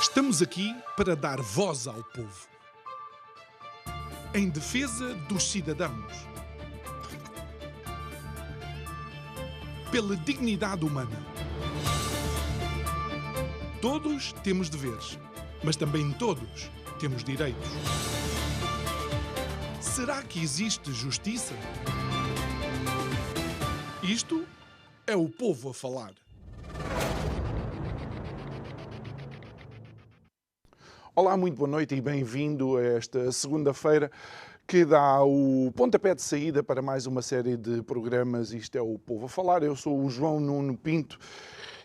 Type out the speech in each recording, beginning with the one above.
Estamos aqui para dar voz ao povo, em defesa dos cidadãos, pela dignidade humana. Todos temos deveres, mas também todos temos direitos. Será que existe justiça? Isto é o povo a falar. Olá, muito boa noite e bem-vindo a esta segunda-feira que dá o pontapé de saída para mais uma série de programas. Isto é o Povo a Falar. Eu sou o João Nuno Pinto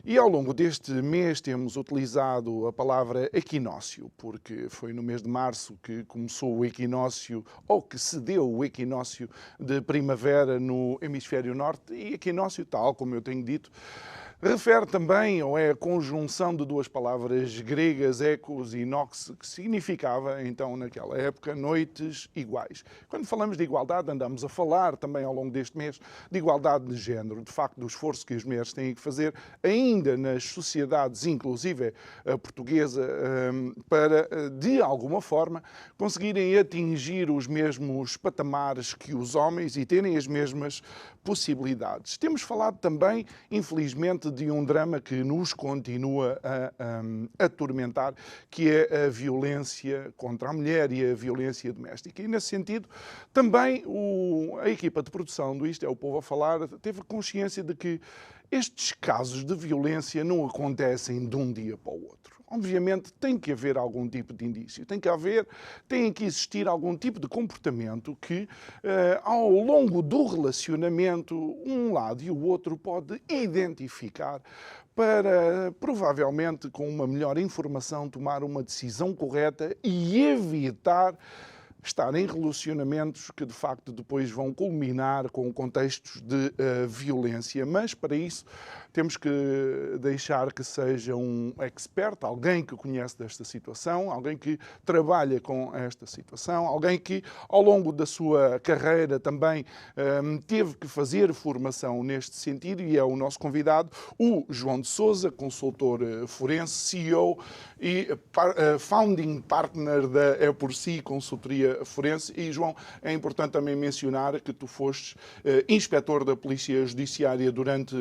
e ao longo deste mês temos utilizado a palavra equinócio, porque foi no mês de março que começou o equinócio, ou que se deu o equinócio de primavera no hemisfério norte, e equinócio, tal como eu tenho dito, refere também, ou é a conjunção de duas palavras gregas, ecos e nox, que significava, então, naquela época, noites iguais. Quando falamos de igualdade, andamos a falar também ao longo deste mês de igualdade de género, de facto, do esforço que as mulheres têm que fazer, ainda nas sociedades, inclusive a portuguesa, para, de alguma forma, conseguirem atingir os mesmos patamares que os homens e terem as mesmas possibilidades. Temos falado também, infelizmente, de um drama que nos continua a atormentar, que é a violência contra a mulher e a violência doméstica. E, nesse sentido, também a equipa de produção do Isto é o Povo a Falar teve consciência de que estes casos de violência não acontecem de um dia para o outro. Obviamente tem que haver algum tipo de indício, tem que existir algum tipo de comportamento que, ao longo do relacionamento, um lado e o outro pode identificar para, provavelmente, com uma melhor informação, tomar uma decisão correta e evitar estar em relacionamentos que, de facto, depois vão culminar com contextos de violência. Mas, para isso, temos que deixar que seja um expert, alguém que conhece desta situação, alguém que trabalha com esta situação, alguém que, ao longo da sua carreira, também teve que fazer formação neste sentido, e é o nosso convidado, o João de Sousa, consultor forense, CEO e founding partner da É Por Si Consultoria Forense. E, João, é importante também mencionar que tu foste inspetor da Polícia Judiciária durante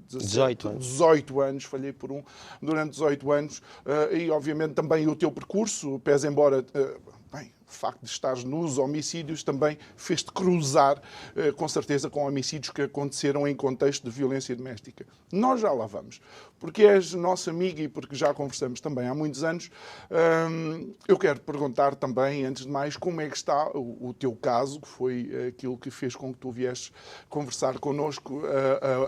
18 anos, falhei por um, durante 18 anos, e obviamente também o teu percurso, pese embora, o facto de estares nos homicídios também fez-te cruzar, com certeza, com homicídios que aconteceram em contexto de violência doméstica. Nós já lá vamos. Porque és nosso amigo e porque já conversamos também há muitos anos, eu quero te perguntar também, antes de mais, como é que está o teu caso, que foi aquilo que fez com que tu viesses conversar connosco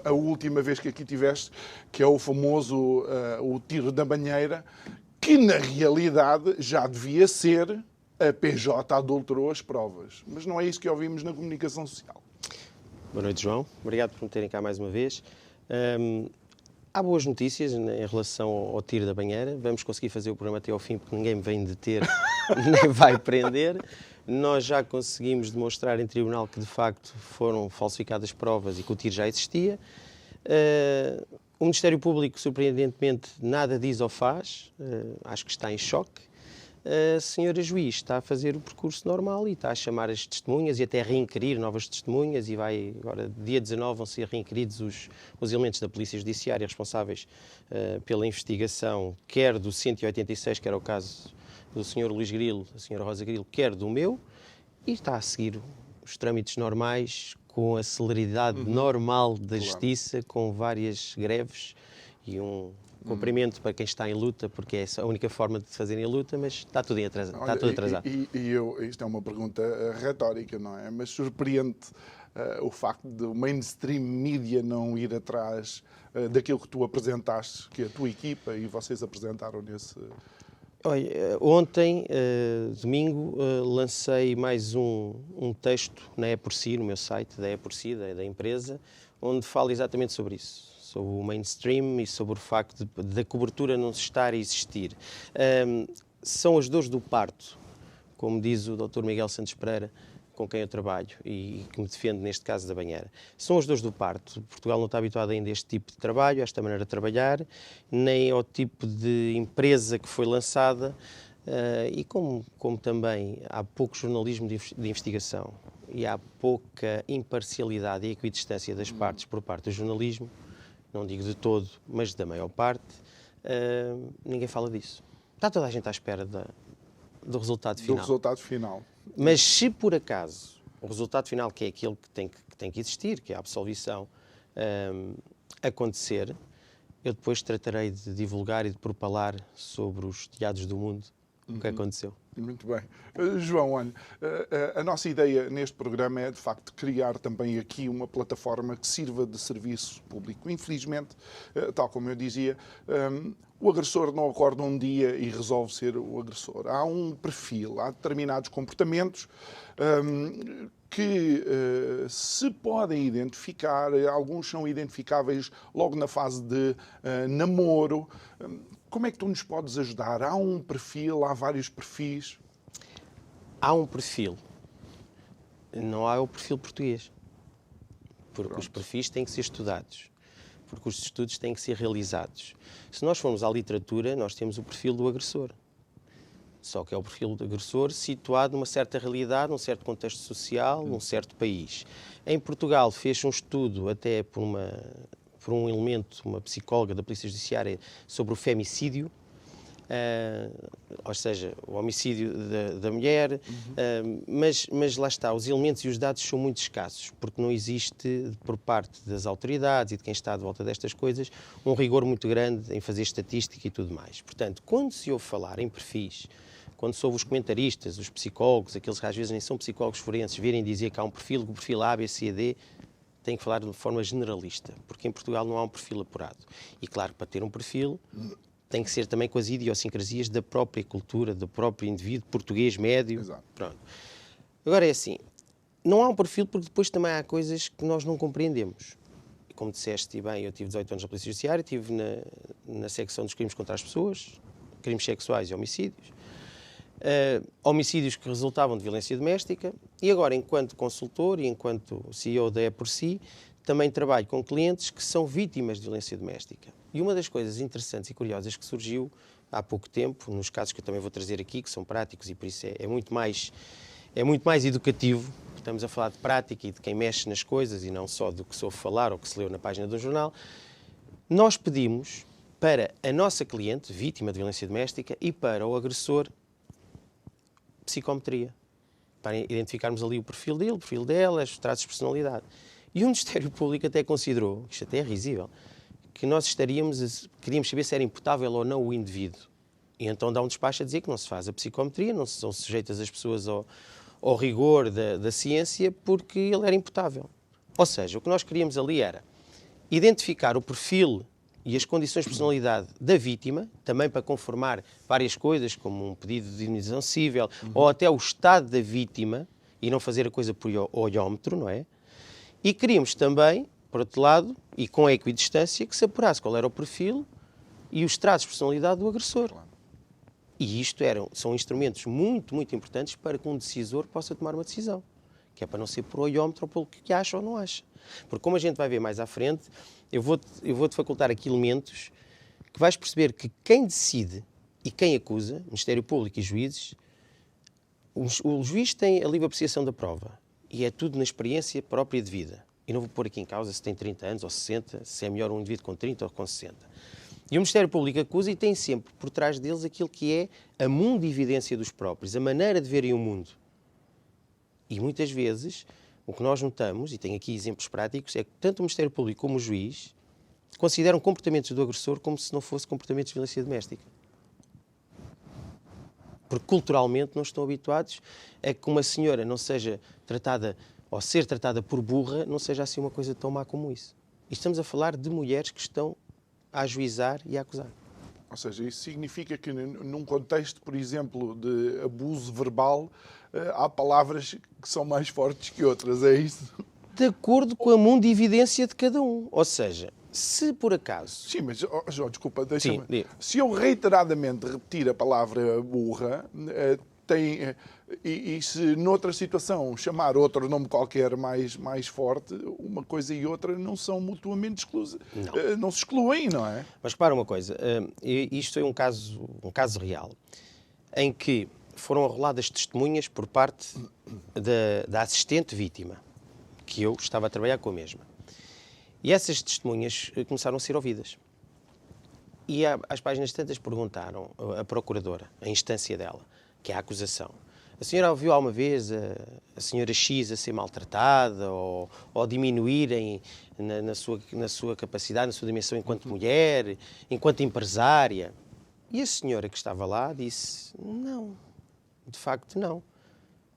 a última vez que aqui estiveste, que é o famoso o tiro da banheira, que na realidade já devia ser a PJ adulterou as provas. Mas não é isso que ouvimos na comunicação social. Boa noite, João. Obrigado por me terem cá mais uma vez. Há boas notícias em relação ao tiro da banheira. Vamos conseguir fazer o programa até ao fim, porque ninguém me vem deter nem vai prender. Nós já conseguimos demonstrar em tribunal que, de facto, foram falsificadas provas e que o tiro já existia. O Ministério Público, surpreendentemente, nada diz ou faz. Acho que está em choque. A senhora juiz está a fazer o percurso normal e está a chamar as testemunhas e até a reinquirir novas testemunhas, e vai, agora, dia 19, vão ser reinquiridos os elementos da Polícia Judiciária responsáveis pela investigação, quer do 186, que era o caso do senhor Luís Grilo, da senhora Rosa Grilo, quer do meu, e está a seguir os trâmites normais, com a celeridade normal da justiça, com várias greves e um cumprimento para quem está em luta, porque é a única forma de fazerem a luta, mas está tudo atrasado. Está tudo atrasado. Isto é uma pergunta retórica, não é? Mas surpreende o facto de o mainstream media não ir atrás daquilo que tu apresentaste, que a tua equipa e vocês apresentaram nesse... Olha, ontem, domingo, lancei mais um texto na É Por Si, no meu site da É Por Si, da empresa, onde falo exatamente sobre isso. Sobre o mainstream e sobre o facto da cobertura não estar a existir. São as dores do parto, como diz o Dr. Miguel Santos Pereira, com quem eu trabalho e que me defende neste caso da banheira. São os dores do parto. Portugal não está habituado ainda a este tipo de trabalho, a esta maneira de trabalhar, nem ao tipo de empresa que foi lançada e como também há pouco jornalismo de investigação e há pouca imparcialidade e equidistância das partes por parte do jornalismo, não digo de todo, mas da maior parte, ninguém fala disso. Está toda a gente à espera do resultado final. Do resultado final. Mas se por acaso o resultado final, que é aquele que tem que existir, que é a absolvição, acontecer, eu depois tratarei de divulgar e de propalar sobre os telhados do mundo o que aconteceu. Muito bem. João, olha, a nossa ideia neste programa é, de facto, criar também aqui uma plataforma que sirva de serviço público. Infelizmente, tal como eu dizia, o agressor não acorda um dia e resolve ser o agressor. Há um perfil, há determinados comportamentos que se podem identificar, alguns são identificáveis logo na fase de namoro. Como é que tu nos podes ajudar? Há um perfil, há vários perfis? Há um perfil. Não há o perfil português. Porque os perfis têm que ser estudados. Porque os estudos têm que ser realizados. Se nós formos à literatura, nós temos o perfil do agressor. Só que é o perfil do agressor situado numa certa realidade, num certo contexto social, num certo país. Em Portugal fez um estudo até por um elemento, uma psicóloga da Polícia Judiciária, sobre o femicídio, ou seja, o homicídio da mulher, mas lá está, os elementos e os dados são muito escassos, porque não existe, por parte das autoridades e de quem está de volta destas coisas, um rigor muito grande em fazer estatística e tudo mais. Portanto, quando se ouve falar em perfis, quando se ouve os comentaristas, os psicólogos, aqueles que às vezes nem são psicólogos forenses, virem dizer que há um perfil, o perfil A, B, C, D, tem que falar de forma generalista, porque em Portugal não há um perfil apurado. E claro, para ter um perfil, tem que ser também com as idiosincrasias da própria cultura, do próprio indivíduo português médio. Exato. Pronto. Agora é assim, não há um perfil porque depois também há coisas que nós não compreendemos. Como disseste bem, eu tive 18 anos na Polícia Judiciária, estive na secção dos crimes contra as pessoas, crimes sexuais e homicídios. Homicídios que resultavam de violência doméstica e agora, enquanto consultor e enquanto CEO da E4Si, também trabalho com clientes que são vítimas de violência doméstica. E uma das coisas interessantes e curiosas que surgiu há pouco tempo, nos casos que eu também vou trazer aqui, que são práticos e por isso é muito mais educativo, estamos a falar de prática e de quem mexe nas coisas e não só do que se ouve falar ou que se leu na página do jornal, nós pedimos para a nossa cliente, vítima de violência doméstica, e para o agressor, psicometria, para identificarmos ali o perfil dele, o perfil dela, os traços de personalidade. E o Ministério Público até considerou, isto até é risível, que nós queríamos saber se era imputável ou não o indivíduo. E então dá um despacho a dizer que não se faz a psicometria, não são sujeitas as pessoas ao rigor da ciência porque ele era imputável. Ou seja, o que nós queríamos ali era identificar o perfil e as condições de personalidade da vítima, também para conformar várias coisas, como um pedido de indenização civil, ou até o estado da vítima, e não fazer a coisa por olhómetro, não é? E queríamos também, por outro lado, e com a equidistância, que se apurasse qual era o perfil e os traços de personalidade do agressor. Claro. E isto são instrumentos muito, muito importantes para que um decisor possa tomar uma decisão, que é para não ser por olhómetro ou pelo que acha ou não acha. Porque como a gente vai ver mais à frente, eu vou-te facultar aqui elementos que vais perceber que quem decide e quem acusa, Ministério Público e juízes, o juiz tem a livre apreciação da prova e é tudo na experiência própria de vida. E não vou pôr aqui em causa se tem 30 anos ou 60, se é melhor um indivíduo com 30 ou com 60. E o Ministério Público acusa e tem sempre por trás deles aquilo que é a mundividência dos próprios, a maneira de verem o mundo. E muitas vezes o que nós notamos, e tenho aqui exemplos práticos, é que tanto o Ministério Público como o juiz consideram comportamentos do agressor como se não fosse comportamentos de violência doméstica. Porque culturalmente não estão habituados a que uma senhora não seja tratada, ou ser tratada por burra, não seja assim uma coisa tão má como isso. E estamos a falar de mulheres que estão a ajuizar e a acusar. Ou seja, isso significa que num contexto, por exemplo, de abuso verbal, há palavras que são mais fortes que outras, é isso? De acordo com a mundividência de cada um. Ou seja, se por acaso... Sim, mas, João, desculpa, deixa-me... Se eu reiteradamente repetir a palavra burra, tem... E se noutra situação chamar outro nome qualquer mais forte, uma coisa e outra não são mutuamente exclusivas. Não se excluem, não é? Mas repara uma coisa, isto é um caso real, em que foram arroladas testemunhas por parte da assistente vítima, que eu estava a trabalhar com a mesma. E essas testemunhas começaram a ser ouvidas. E às páginas tantas perguntaram a procuradora, a instância dela, que é a acusação: a senhora ouviu alguma vez a senhora X a ser maltratada ou diminuírem na sua capacidade, na sua dimensão enquanto mulher, enquanto empresária? E a senhora que estava lá disse: não, de facto não.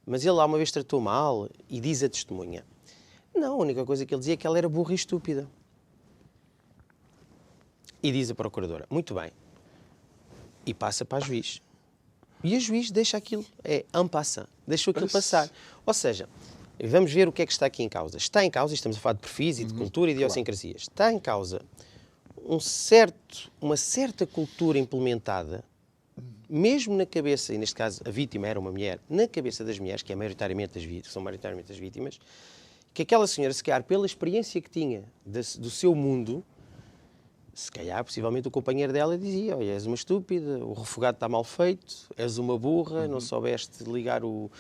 Mas ele alguma vez tratou mal, e diz a testemunha: não, a única coisa que ele dizia é que ela era burra e estúpida. E diz a procuradora: muito bem. E passa para a juiz. E a juiz deixa aquilo, en passant, deixou aquilo passar. Ou seja, vamos ver o que é que está aqui em causa. Está em causa, estamos a falar de perfis e de cultura e de idiosincrasias, está em causa uma certa cultura implementada, mesmo na cabeça, e neste caso a vítima era uma mulher, na cabeça das mulheres, que são maioritariamente as vítimas, que aquela senhora, se calhar, pela experiência que tinha do seu mundo, se calhar, possivelmente, o companheiro dela dizia: olha, és uma estúpida, o refogado está mal feito, és uma burra, não soubeste ligar o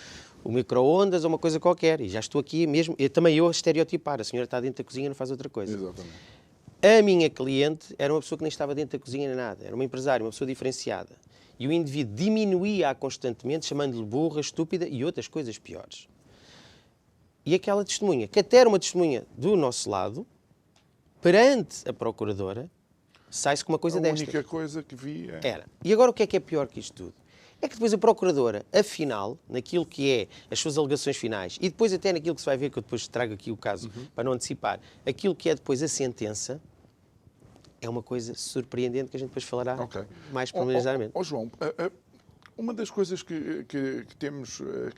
micro-ondas ou uma coisa qualquer. E já estou aqui mesmo, também eu a estereotipar: a senhora está dentro da cozinha e não faz outra coisa. Exatamente. A minha cliente era uma pessoa que nem estava dentro da cozinha nem nada, era uma empresária, uma pessoa diferenciada. E o indivíduo diminuía-a constantemente, chamando-lhe burra, estúpida e outras coisas piores. E aquela testemunha, que até era uma testemunha do nosso lado, perante a procuradora, sai-se com uma coisa destas. A única coisa que vi era. E agora o que é pior que isto tudo? É que depois a procuradora, afinal, naquilo que é as suas alegações finais, e depois até naquilo que se vai ver, que eu depois trago aqui o caso, para não antecipar, aquilo que é depois a sentença, é uma coisa surpreendente que a gente depois falará mais pormenorizadamente. João, uma das coisas que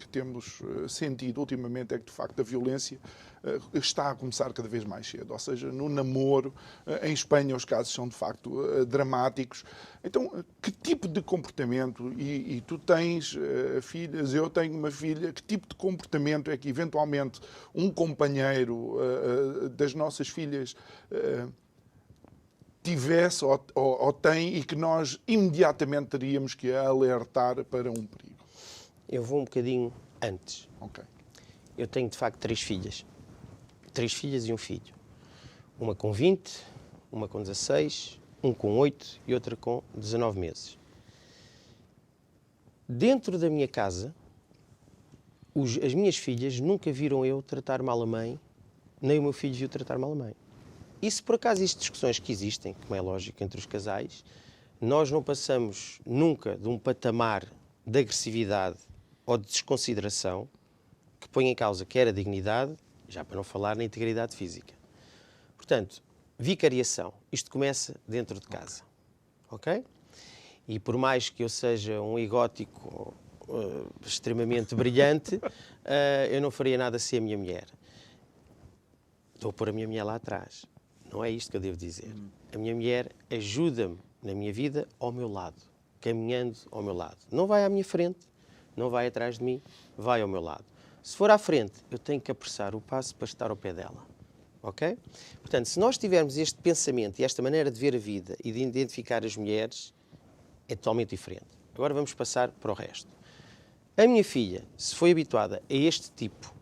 temos sentido ultimamente é que, de facto, a violência está a começar cada vez mais cedo. Ou seja, no namoro, em Espanha os casos são, de facto, dramáticos. Então, que tipo de comportamento, e tu tens filhas, eu tenho uma filha, que tipo de comportamento é que, eventualmente, um companheiro das nossas filhas tivesse ou tem, e que nós imediatamente teríamos que alertar para um perigo? Eu vou um bocadinho antes. Ok. Eu tenho, de facto, 3 filhas. 3 filhas e um filho. Uma com 20, uma com 16, um com 8 e outra com 19 meses. Dentro da minha casa, as minhas filhas nunca viram eu tratar mal a mãe, nem o meu filho viu tratar mal a mãe. E se por acaso existem discussões que existem, como é lógico, entre os casais, nós não passamos nunca de um patamar de agressividade ou de desconsideração que põe em causa quer a dignidade, já para não falar na integridade física. Portanto, vicariação. Isto começa dentro de casa. Ok? E por mais que eu seja um egótico extremamente brilhante, eu não faria nada sem a minha mulher. Estou a pôr a minha mulher lá atrás. Não é isto que eu devo dizer. A minha mulher ajuda-me na minha vida ao meu lado, caminhando ao meu lado. Não vai à minha frente, não vai atrás de mim, vai ao meu lado. Se for à frente, eu tenho que apressar o passo para estar ao pé dela. Ok? Portanto, se nós tivermos este pensamento e esta maneira de ver a vida e de identificar as mulheres, é totalmente diferente. Agora vamos passar para o resto. A minha filha, se foi habituada a este tipo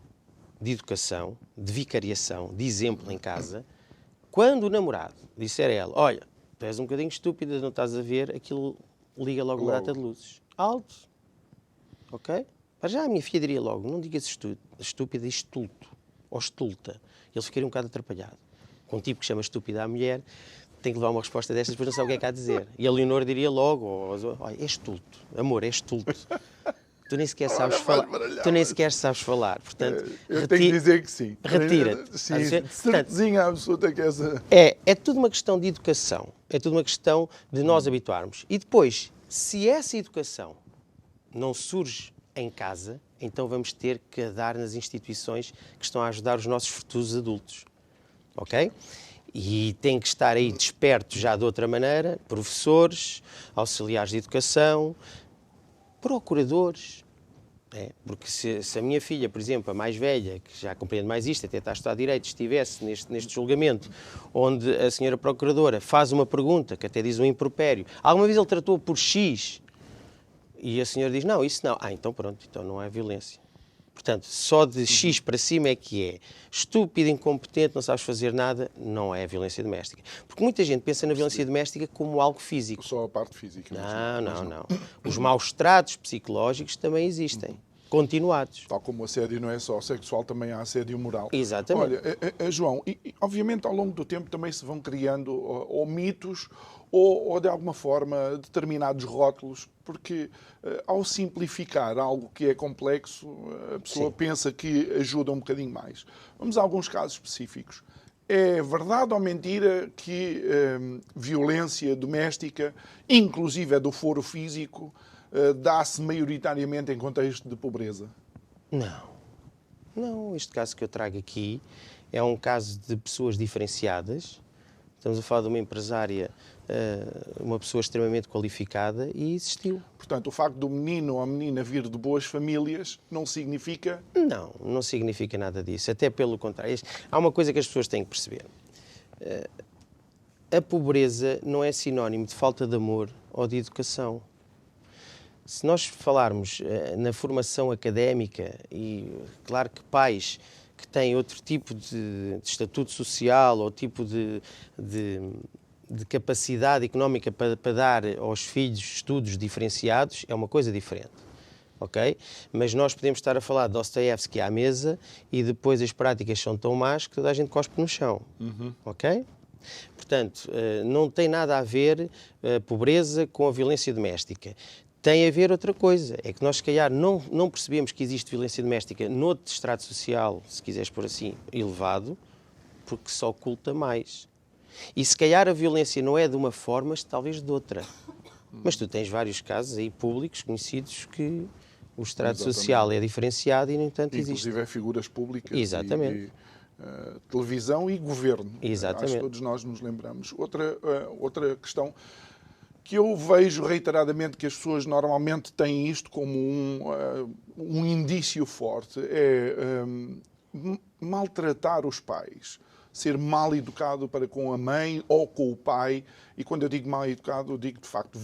de educação, de vicariação, de exemplo em casa, quando o namorado disser a ela: olha, tu és um bocadinho estúpida, não estás a ver, aquilo liga logo uma data de luzes. Alto. Ok? Para já a minha filha diria logo: não digas estúpida, estulto. Ou estulta. Eles ficariam um bocado atrapalhados. Com um tipo que chama estúpida à mulher, tem que levar uma resposta destas, depois não sabe o que é que há a dizer. E a Leonor diria logo: olha, é estulto. Amor, é estulto. Tu nem sequer sabes falar. Tu nem sequer sabes falar. Portanto, eu tenho que dizer que sim. Retira-te. Sim, certezinha absoluta que essa... É tudo uma questão de educação. É tudo uma questão de nós habituarmos. E depois, se essa educação não surge em casa, então vamos ter que dar nas instituições que estão a ajudar os nossos futuros adultos. Ok? E tem que estar aí despertos já de outra maneira, professores, auxiliares de educação, procuradores, Porque se a minha filha, por exemplo, a mais velha, que já compreende mais isto, até está a estudar Direito, estivesse neste julgamento, onde a senhora Procuradora faz uma pergunta, que até diz um impropério, alguma vez ele tratou por X, e a senhora diz, não, isso não. Então pronto, então não é violência. Portanto, só de X para cima é que é estúpido, incompetente, não sabes fazer nada, não é violência doméstica. Porque muita gente pensa na violência doméstica como algo físico. Só a parte física. Não. Os maus tratos psicológicos também existem, continuados. Tal como o assédio não é só sexual, também há assédio moral. Exatamente. Olha, João, obviamente ao longo do tempo também se vão criando ou mitos ou de alguma forma determinados rótulos, porque ao simplificar algo que é complexo, a pessoa pensa que ajuda um bocadinho mais. Vamos a alguns casos específicos. É verdade ou mentira que violência doméstica, inclusive a do foro físico, dá-se maioritariamente em contexto de pobreza? Não, este caso que eu trago aqui é um caso de pessoas diferenciadas. Estamos a falar de uma empresária, uma pessoa extremamente qualificada e existiu. Portanto, o facto do menino ou a menina vir de boas famílias não significa... Não significa nada disso. Até pelo contrário. Há uma coisa que as pessoas têm que perceber. A pobreza não é sinónimo de falta de amor ou de educação. Se nós falarmos na formação académica, e claro que pais que têm outro tipo de estatuto social ou tipo de capacidade económica para dar aos filhos estudos diferenciados, é uma coisa diferente. Okay? Mas nós podemos estar a falar de Dostoiévski à mesa e depois as práticas são tão más que toda a gente cospe no chão. Ok? Portanto, não tem nada a ver a pobreza com a violência doméstica. Tem a ver outra coisa, é que nós se calhar não percebemos que existe violência doméstica noutro estrato social, se quiseres pôr assim, elevado, porque se oculta mais. E se calhar a violência não é de uma forma, mas talvez de outra. Mas tu tens vários casos aí públicos, conhecidos, que o estrato social é diferenciado e, no entanto, existe. Inclusive figuras públicas. Exatamente. Televisão e governo. Exatamente. Acho que todos nós nos lembramos. Outra questão que eu vejo reiteradamente que as pessoas normalmente têm isto como um indício forte, é maltratar os pais, ser mal educado para com a mãe ou com o pai, e quando eu digo mal educado, eu digo de facto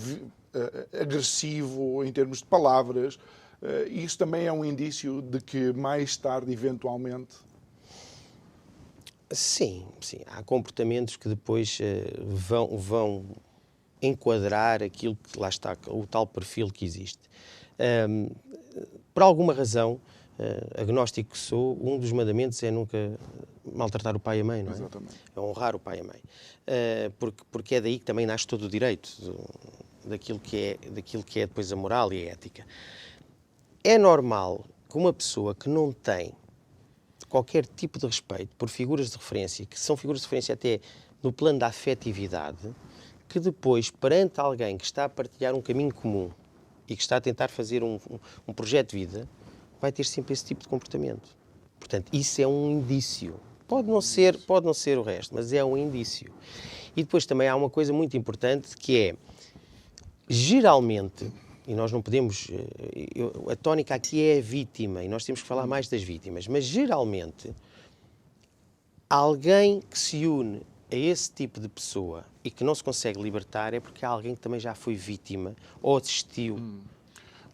agressivo em termos de palavras. Isso também é um indício de que mais tarde, eventualmente... Sim. Há comportamentos que depois vão enquadrar aquilo que lá está, o tal perfil que existe. Por alguma razão, agnóstico que sou, um dos mandamentos é nunca maltratar o pai e a mãe, não é? Exatamente. É honrar o pai e a mãe. Porque é daí que também nasce todo o direito, daquilo que é depois a moral e a ética. É normal que uma pessoa que não tem qualquer tipo de respeito por figuras de referência, que são figuras de referência até no plano da afetividade, que depois, perante alguém que está a partilhar um caminho comum e que está a tentar fazer um projeto de vida, vai ter sempre esse tipo de comportamento. Portanto, isso é um indício. Pode não ser o resto, mas é um indício. E depois também há uma coisa muito importante que é, geralmente, e nós não podemos... A tónica aqui é a vítima, e nós temos que falar mais das vítimas, mas geralmente, alguém que se une a esse tipo de pessoa e que não se consegue libertar é porque há alguém que também já foi vítima ou assistiu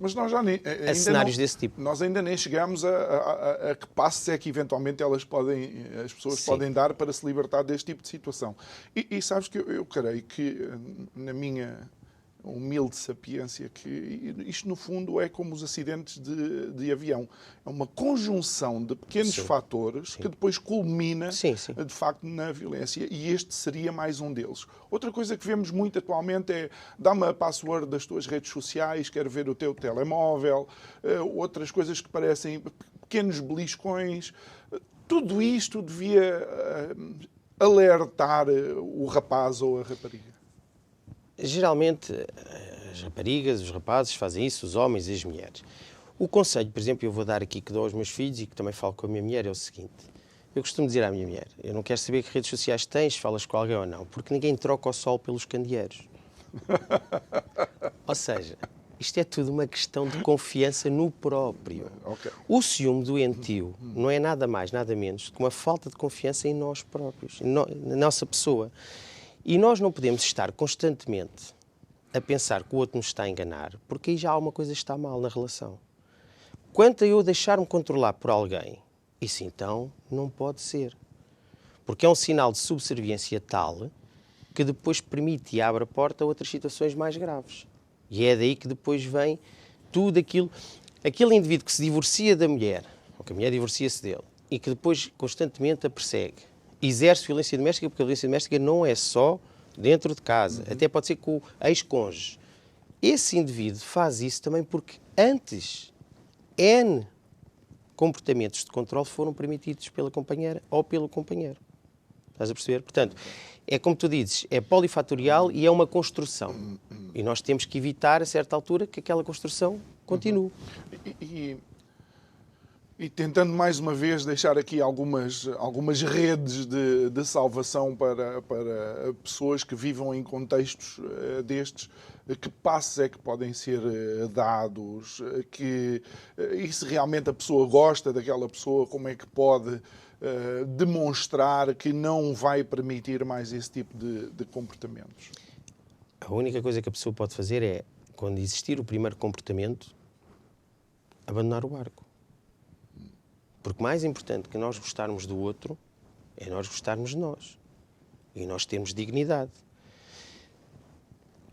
Mas nós já a cenários desse tipo. Nós ainda nem chegamos a que passos é que eventualmente as pessoas podem dar para se libertar deste tipo de situação. E sabes que eu creio que, na minha humilde sapiência, que isto no fundo é como os acidentes de avião. É uma conjunção de pequenos fatores que depois culmina de facto na violência, e este seria mais um deles. Outra coisa que vemos muito atualmente é: dá-me a password das tuas redes sociais, quero ver o teu telemóvel, outras coisas que parecem pequenos beliscões. Tudo isto devia alertar o rapaz ou a rapariga. Geralmente, as raparigas, os rapazes fazem isso, os homens e as mulheres. O conselho, por exemplo, eu vou dar aqui, que dou aos meus filhos e que também falo com a minha mulher, é o seguinte: eu costumo dizer à minha mulher, eu não quero saber que redes sociais tens, falas com alguém ou não, porque ninguém troca o sol pelos candeeiros. Ou seja, Isto é tudo uma questão de confiança no próprio. Ok. O ciúme doentio não é nada mais, nada menos que uma falta de confiança em nós próprios, na nossa pessoa. E nós não podemos estar constantemente a pensar que o outro nos está a enganar, porque aí já alguma coisa está mal na relação. Quanto a eu deixar-me controlar por alguém, isso então não pode ser. Porque é um sinal de subserviência tal que depois permite e abre a porta a outras situações mais graves. E é daí que depois vem tudo aquilo... Aquele indivíduo que se divorcia da mulher, ou que a mulher divorcia-se dele, e que depois constantemente a persegue, exerce violência doméstica, porque a violência doméstica não é só dentro de casa, até pode ser com o ex-cônjuge. Esse indivíduo faz isso também porque antes N comportamentos de controle foram permitidos pela companheira ou pelo companheiro. Estás a perceber? Portanto, é como tu dizes, é polifatorial e é uma construção. E nós temos que evitar, a certa altura, que aquela construção continue. E tentando mais uma vez deixar aqui algumas redes de salvação para pessoas que vivam em contextos destes, que passos é que podem ser dados, e se realmente a pessoa gosta daquela pessoa, como é que pode demonstrar que não vai permitir mais esse tipo de comportamentos? A única coisa que a pessoa pode fazer é, quando existir o primeiro comportamento, abandonar o barco. Porque mais importante que nós gostarmos do outro é nós gostarmos de nós. E nós termos dignidade.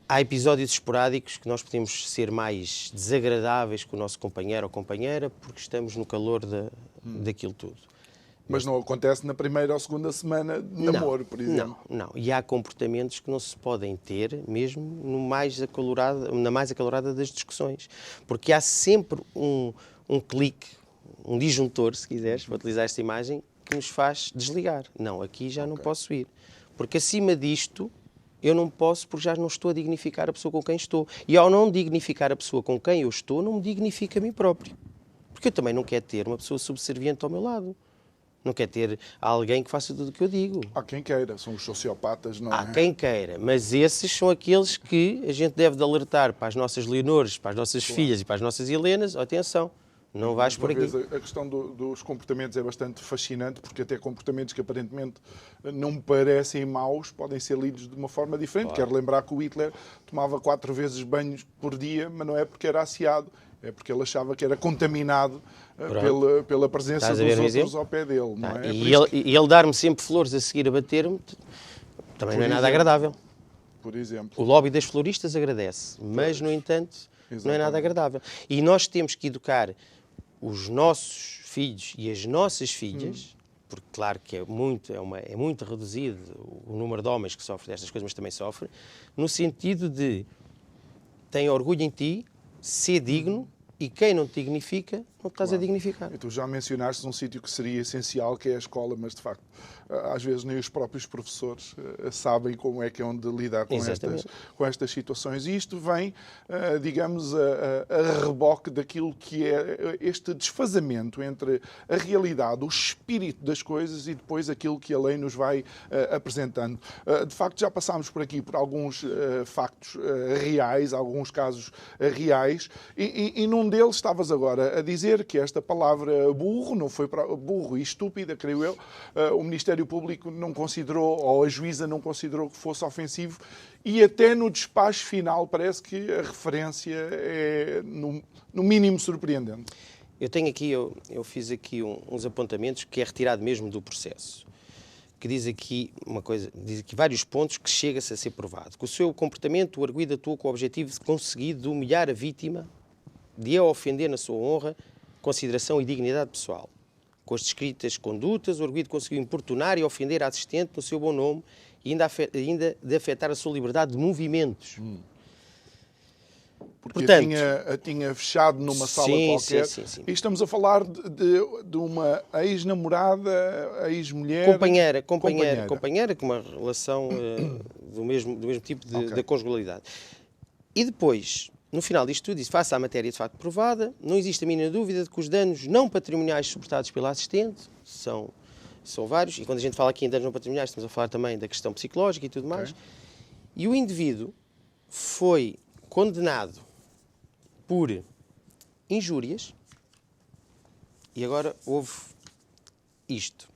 Há episódios esporádicos que nós podemos ser mais desagradáveis com o nosso companheiro ou companheira porque estamos no calor daquilo tudo. Mas não acontece na primeira ou segunda semana de namoro, por exemplo. Não. E há comportamentos que não se podem ter mesmo na mais acalorada das discussões. Porque há sempre um clique, um disjuntor, se quiseres, para utilizar esta imagem, que nos faz desligar. Não, aqui já não posso ir. Porque acima disto, eu não posso, porque já não estou a dignificar a pessoa com quem estou. E ao não dignificar a pessoa com quem eu estou, não me dignifica a mim próprio. Porque eu também não quero ter uma pessoa subserviente ao meu lado. Não quero ter alguém que faça tudo o que eu digo. Há quem queira, são os sociopatas, não é? Há quem queira, mas esses são aqueles que a gente deve de alertar para as nossas Leonores, para as nossas filhas e para as nossas Helenas. Atenção, não vais por aqui. A questão dos comportamentos é bastante fascinante, porque até comportamentos que aparentemente não me parecem maus podem ser lidos de uma forma diferente. Claro. Quero lembrar que o Hitler tomava 4 vezes banhos por dia, mas não é porque era asseado, é porque ele achava que era contaminado pela presença dos outros ao pé dele. Não é? E ele dar-me sempre flores a seguir a bater-me também não é nada agradável. Por exemplo. O lobby das floristas agradece, mas, no entanto, não é nada agradável. E nós temos que educar os nossos filhos e as nossas filhas, porque claro que é muito reduzido o número de homens que sofrem destas coisas, mas também sofrem, no sentido de tem orgulho em ti, ser digno, e quem não te dignifica, não te estás a dignificar. E tu já mencionaste um sítio que seria essencial, que é a escola, mas de facto, às vezes nem os próprios professores sabem como é que é onde lidar com estas situações. E isto vem, digamos, a reboque daquilo que é este desfazamento entre a realidade, o espírito das coisas e depois aquilo que a lei nos vai apresentando. De facto, já passámos por aqui por alguns factos reais, alguns casos reais, e num deles estavas agora a dizer que esta palavra burro, não foi burro e estúpida, creio eu, o Ministério Público não considerou, ou a juíza não considerou que fosse ofensivo, e até no despacho final parece que a referência é, no mínimo, surpreendente. Eu tenho aqui, eu fiz aqui uns apontamentos que é retirado mesmo do processo, que diz aqui uma coisa, diz aqui vários pontos que chega-se a ser provado. Que o seu comportamento, o arguido, atuou com o objetivo de conseguir de humilhar a vítima, de a ofender na sua honra, consideração e dignidade pessoal. Com as descritas condutas, o arguido conseguiu importunar e ofender a assistente no seu bom nome e ainda de afetar a sua liberdade de movimentos. Porque portanto, tinha fechado numa sala qualquer. Sim. E estamos a falar de uma ex-namorada, ex-mulher... Companheira com uma relação do mesmo tipo de conjugalidade. E depois... No final disto tudo, face à matéria de facto provada, não existe a mínima dúvida de que os danos não patrimoniais suportados pela assistente são vários, e quando a gente fala aqui em danos não patrimoniais, estamos a falar também da questão psicológica e tudo mais, e o indivíduo foi condenado por injúrias, e agora houve isto.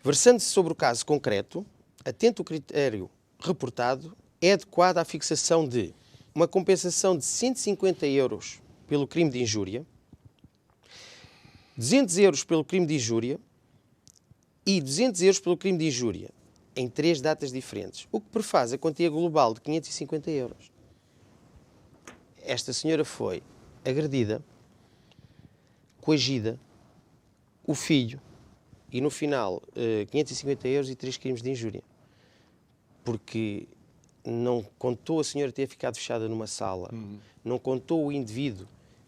Versando-se sobre o caso concreto, atento ao critério reportado, é adequada a fixação de uma compensação de 150 euros pelo crime de injúria, 200 euros pelo crime de injúria e 200 euros pelo crime de injúria, em 3 datas diferentes, o que prefaz a quantia global de 550 euros. Esta senhora foi agredida, coagida, o filho, e no final 550 euros e 3 crimes de injúria. Porque não contou a senhora ter ficado fechada numa sala, não contou o indivíduo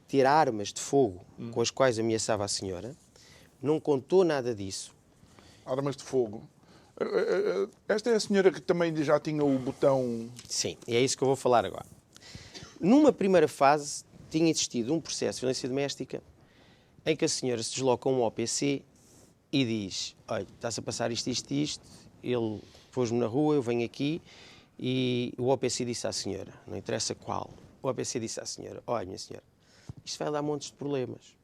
ter armas de fogo com as quais ameaçava a senhora, não contou nada disso. Armas de fogo. Esta é a senhora que também já tinha o botão... Sim, e é isso que eu vou falar agora. Numa primeira fase, tinha existido um processo de violência doméstica em que a senhora se desloca a um OPC e diz: olha, está-se a passar isto, isto e isto, ele pôs-me na rua, eu venho aqui, e o OPC disse à senhora, não interessa qual, o OPC disse à senhora: olha, minha senhora, isto vai dar montes de problemas,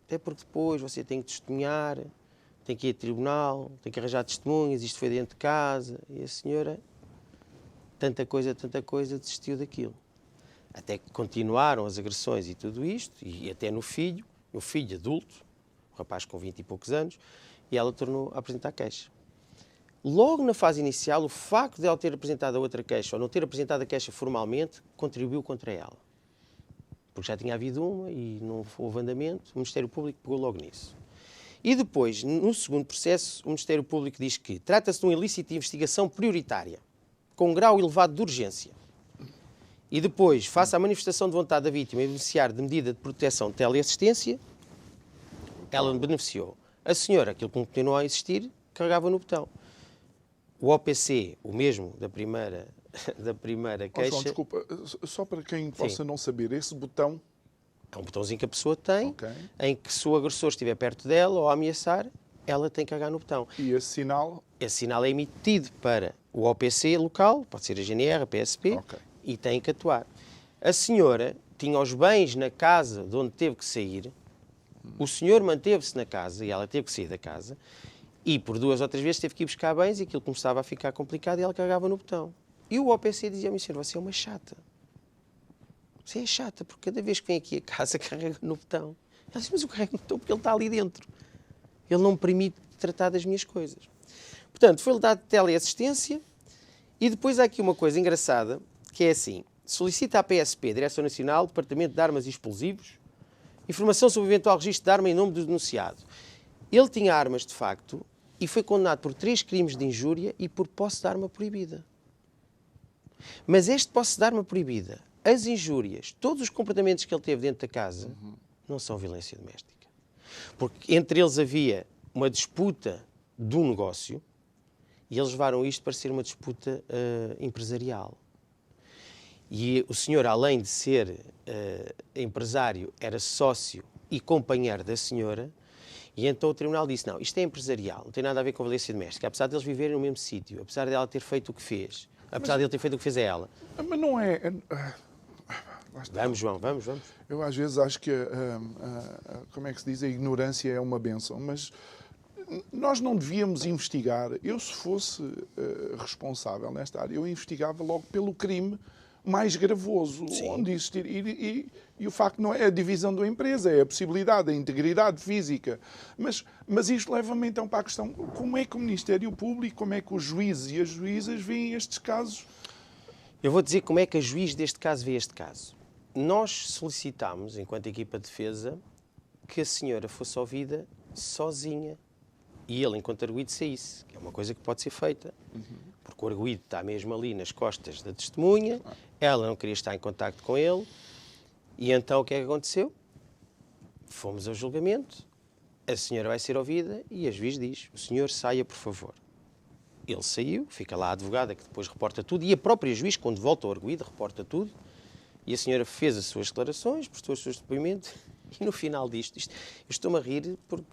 até porque depois você tem que testemunhar, tem que ir a tribunal, tem que arranjar testemunhas, isto foi dentro de casa, e a senhora, tanta coisa, desistiu daquilo. Até que continuaram as agressões e tudo isto, e até no filho adulto, um rapaz com 20 e poucos anos, e ela tornou a apresentar queixa. Logo na fase inicial, o facto de ela ter apresentado a outra queixa, ou não ter apresentado a queixa formalmente, contribuiu contra ela. Porque já tinha havido uma e não houve andamento, o Ministério Público pegou logo nisso. E depois, no segundo processo, o Ministério Público diz que trata-se de um ilícito de investigação prioritária, com um grau elevado de urgência. E depois, face à manifestação de vontade da vítima e beneficiar de medida de proteção de teleassistência, ela beneficiou. A senhora, aquilo que continuou a insistir, carregava no botão. O OPC, o mesmo da primeira queixa... João, desculpa, só para quem possa não saber, esse botão... É um botãozinho que a pessoa tem, em que se o agressor estiver perto dela ou a ameaçar, ela tem que carregar no botão. E esse sinal? Esse sinal é emitido para o OPC local, pode ser a GNR, a PSP, e tem que atuar. A senhora tinha os bens na casa de onde teve que sair, o senhor manteve-se na casa e ela teve que sair da casa, e por 2 ou 3 vezes teve que ir buscar bens e aquilo começava a ficar complicado e ela carregava no botão. E o OPC dizia: minha senhora, você é uma chata. Você é chata, porque cada vez que vem aqui a casa carrega no botão. Ela disse: mas eu carrego no botão porque ele está ali dentro. Ele não me permite tratar das minhas coisas. Portanto, foi-lhe dado teleassistência e depois há aqui uma coisa engraçada, que é assim: solicita à PSP, Direção Nacional, Departamento de Armas e Explosivos, informação sobre o eventual registro de arma em nome do denunciado. Ele tinha armas de facto e foi condenado por 3 crimes de injúria e por posse de arma proibida. Mas este posse de arma proibida, as injúrias, todos os comportamentos que ele teve dentro da casa, não são violência doméstica. Porque entre eles havia uma disputa de um negócio e eles levaram isto para ser uma disputa empresarial. E o senhor, além de ser empresário, era sócio e companheiro da senhora, e então o tribunal disse: não, isto é empresarial, não tem nada a ver com violência doméstica, apesar de eles viverem no mesmo sítio, apesar dela ter feito o que fez, apesar de ele ter feito o que fez a ela. Mas não é... Vamos, João, vamos. Eu às vezes acho que, como é que se diz, a ignorância é uma bênção, mas nós não devíamos investigar. Eu, se fosse responsável nesta área, eu investigava logo pelo crime mais gravoso, onde existir. E o facto não é a divisão da empresa, é a possibilidade, a integridade física. Mas isto leva-me então para a questão: como é que o Ministério Público, como é que os juízes e as juízas veem estes casos? Eu vou dizer como é que a juiz deste caso vê este caso. Nós solicitámos, enquanto equipa de defesa, que a senhora fosse ouvida sozinha e ele, enquanto arguido, saísse, que é uma coisa que pode ser feita. Porque o arguido está mesmo ali nas costas da testemunha, ela não queria estar em contacto com ele, e então o que é que aconteceu? Fomos ao julgamento, a senhora vai ser ouvida e a juiz diz: o senhor saia, por favor. Ele saiu, fica lá a advogada que depois reporta tudo, e a própria juiz, quando volta ao arguido, reporta tudo, e a senhora fez as suas declarações, prestou os seus depoimentos, e no final disto, eu estou-me a rir porque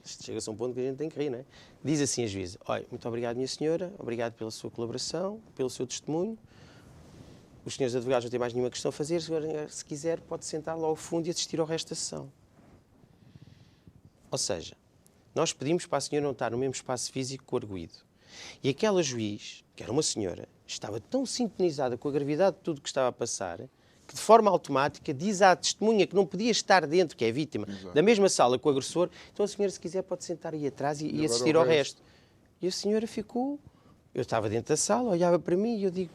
isto chega-se a um ponto que a gente tem que rir, não é? Diz assim a juíza: olha, muito obrigado, minha senhora, obrigado pela sua colaboração, pelo seu testemunho, os senhores advogados não têm mais nenhuma questão a fazer, se quiser pode sentar lá ao fundo e assistir ao resto da sessão. Ou seja, nós pedimos para a senhora não estar no mesmo espaço físico que o arguido. E aquela juiz, que era uma senhora, estava tão sintonizada com a gravidade de tudo que estava a passar, que de forma automática diz à testemunha que não podia estar dentro, que é a vítima, da mesma sala que o agressor, então a senhora, se quiser, pode sentar aí atrás e assistir ao resto. E a senhora ficou... Eu estava dentro da sala, olhava para mim e eu digo,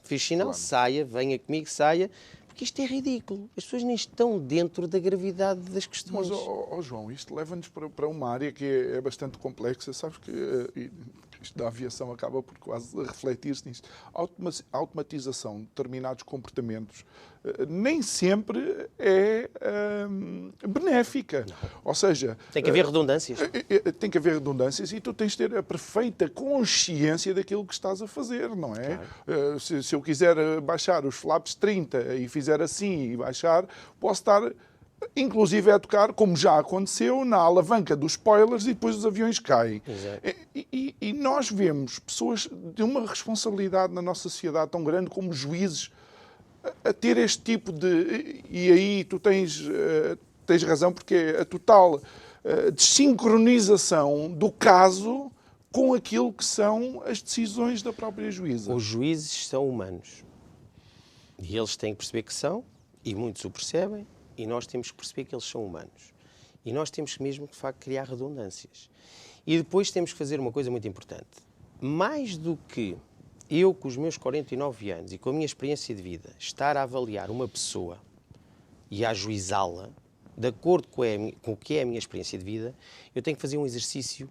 fiz sinal, saia, venha comigo, saia, porque isto é ridículo. As pessoas nem estão dentro da gravidade das questões. Mas, João, isto leva-nos para uma área que é bastante complexa. Sabes que isto da aviação acaba por quase refletir-se nisto. A automatização de determinados comportamentos nem sempre é benéfica. Não. Ou seja... Tem que haver redundâncias. Tem que haver redundâncias e tu tens de ter a perfeita consciência daquilo que estás a fazer, não é? Claro. Se eu quiser baixar os flaps 30 e fizer assim e baixar, posso estar... inclusive a tocar, como já aconteceu, na alavanca dos spoilers e depois os aviões caem. E nós vemos pessoas de uma responsabilidade na nossa sociedade tão grande como juízes a ter este tipo de... E aí tu tens razão, porque é a total desincronização do caso com aquilo que são as decisões da própria juíza. Os juízes são humanos. E eles têm que perceber que são, e muitos o percebem, e nós temos que perceber que eles são humanos. E nós temos mesmo, de facto, criar redundâncias. E depois temos que fazer uma coisa muito importante. Mais do que eu, com os meus 49 anos e com a minha experiência de vida, estar a avaliar uma pessoa e a ajuizá-la, de acordo com o que é a minha experiência de vida, eu tenho que fazer um exercício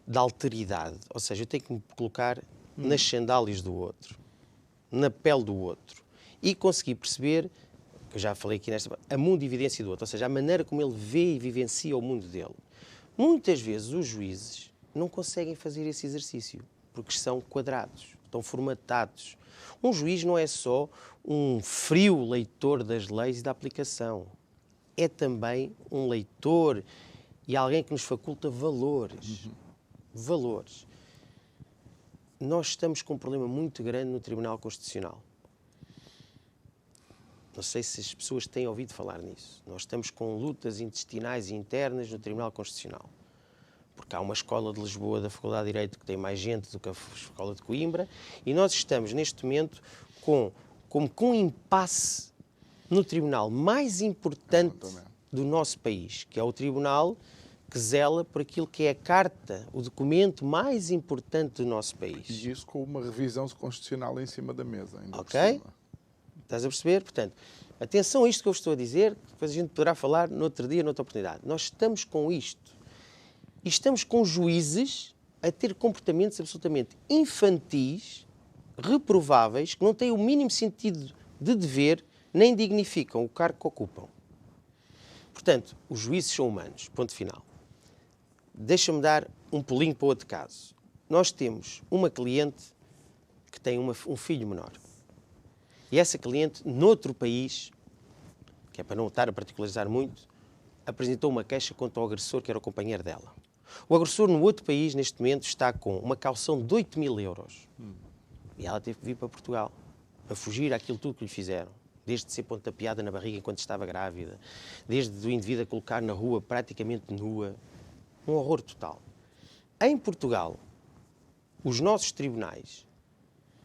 de alteridade. Ou seja, eu tenho que me colocar nas sandálias do outro, na pele do outro, e conseguir perceber... que eu já falei aqui a mundividência do outro, ou seja, a maneira como ele vê e vivencia o mundo dele. Muitas vezes os juízes não conseguem fazer esse exercício, porque são quadrados, estão formatados. Um juiz não é só um frio leitor das leis e da aplicação, é também um leitor e alguém que nos faculta valores. Valores. Nós estamos com um problema muito grande no Tribunal Constitucional. Não sei se as pessoas têm ouvido falar nisso. Nós estamos com lutas intestinais e internas no Tribunal Constitucional. Porque há uma escola de Lisboa da Faculdade de Direito que tem mais gente do que a escola de Coimbra e nós estamos, neste momento, com um impasse no tribunal mais importante do nosso país, que é o tribunal que zela por aquilo que é a carta, o documento mais importante do nosso país. E isso com uma revisão constitucional em cima da mesa. Ainda ok? Estás a perceber? Portanto, atenção a isto que eu estou a dizer, que depois a gente poderá falar noutro dia, noutra oportunidade. Nós estamos com isto. E estamos com juízes a ter comportamentos absolutamente infantis, reprováveis, que não têm o mínimo sentido de dever, nem dignificam o cargo que ocupam. Portanto, os juízes são humanos. Ponto final. Deixa-me dar um pulinho para outro caso. Nós temos uma cliente que tem um filho menor. E essa cliente, noutro país, que é para não estar a particularizar muito, apresentou uma queixa contra o agressor, que era o companheiro dela. O agressor, no outro país, neste momento, está com uma caução de 8.000 euros. E ela teve que vir para Portugal, a fugir àquilo tudo que lhe fizeram. Desde ser pontapeada na barriga enquanto estava grávida, desde o indivíduo a colocar na rua praticamente nua. Um horror total. Em Portugal, os nossos tribunais,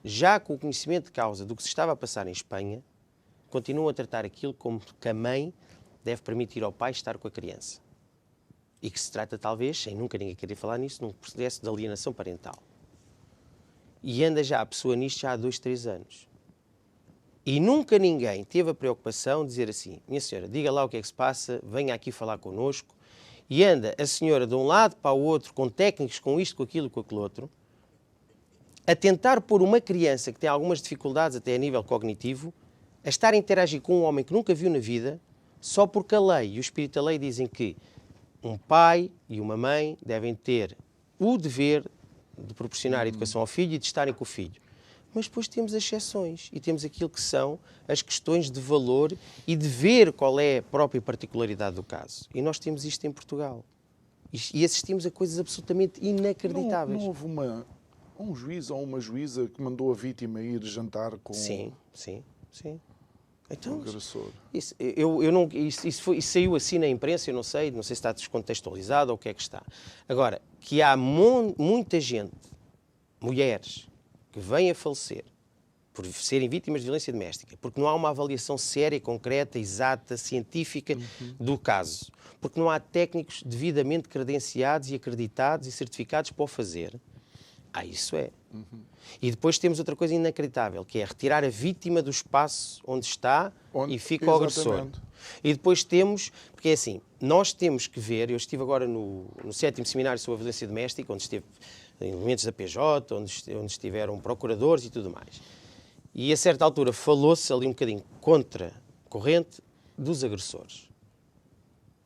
já com o conhecimento de causa do que se estava a passar em Espanha, continuam a tratar aquilo como que a mãe deve permitir ao pai estar com a criança. E que se trata, talvez, sem nunca ninguém querer falar nisso, num processo de alienação parental. E anda já a pessoa nisto já há 2, 3 anos. E nunca ninguém teve a preocupação de dizer assim: minha senhora, diga lá o que é que se passa, venha aqui falar connosco. E anda a senhora de um lado para o outro, com técnicos, com isto, com aquilo, com aquele outro, a tentar pôr uma criança que tem algumas dificuldades até a nível cognitivo, a estar a interagir com um homem que nunca viu na vida, só porque a lei e o espírito da lei dizem que um pai e uma mãe devem ter o dever de proporcionar educação ao filho e de estarem com o filho. Mas depois temos as exceções e temos aquilo que são as questões de valor e de ver qual é a própria particularidade do caso. E nós temos isto em Portugal. E assistimos a coisas absolutamente inacreditáveis. Não houve um juiz ou uma juíza que mandou a vítima ir jantar com Sim. o Então, agressor. isso saiu assim na imprensa, eu não sei se está descontextualizado ou o que é que está. Agora, que há muita gente, mulheres, que vêm a falecer por serem vítimas de violência doméstica, porque não há uma avaliação séria, concreta, exata, científica do caso, porque não há técnicos devidamente credenciados e acreditados e certificados para o fazer. Isso é. E depois temos outra coisa inacreditável, que é retirar a vítima do espaço onde está e fica o agressor. E depois temos, porque é assim, nós temos que ver, eu estive agora no 7º Seminário sobre a Violência Doméstica, onde esteve elementos da PJ, onde estiveram procuradores e tudo mais. E a certa altura falou-se ali um bocadinho contra a corrente dos agressores,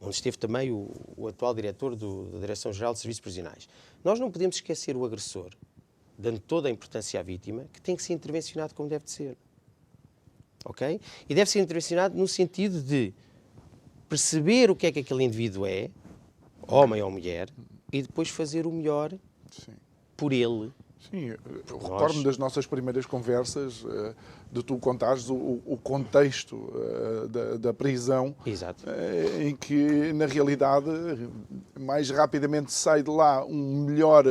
onde esteve também o atual diretor da Direção-Geral de Serviços Prisionais. Nós não podemos esquecer o agressor, dando toda a importância à vítima, que tem que ser intervencionado como deve de ser. Ok? E deve ser intervencionado no sentido de perceber o que é que aquele indivíduo é, homem ou mulher, e depois fazer o melhor por ele. Sim, eu recordo-me das nossas primeiras conversas, de tu contares o contexto da prisão. Exato. Em que, na realidade, mais rapidamente sai de lá um melhor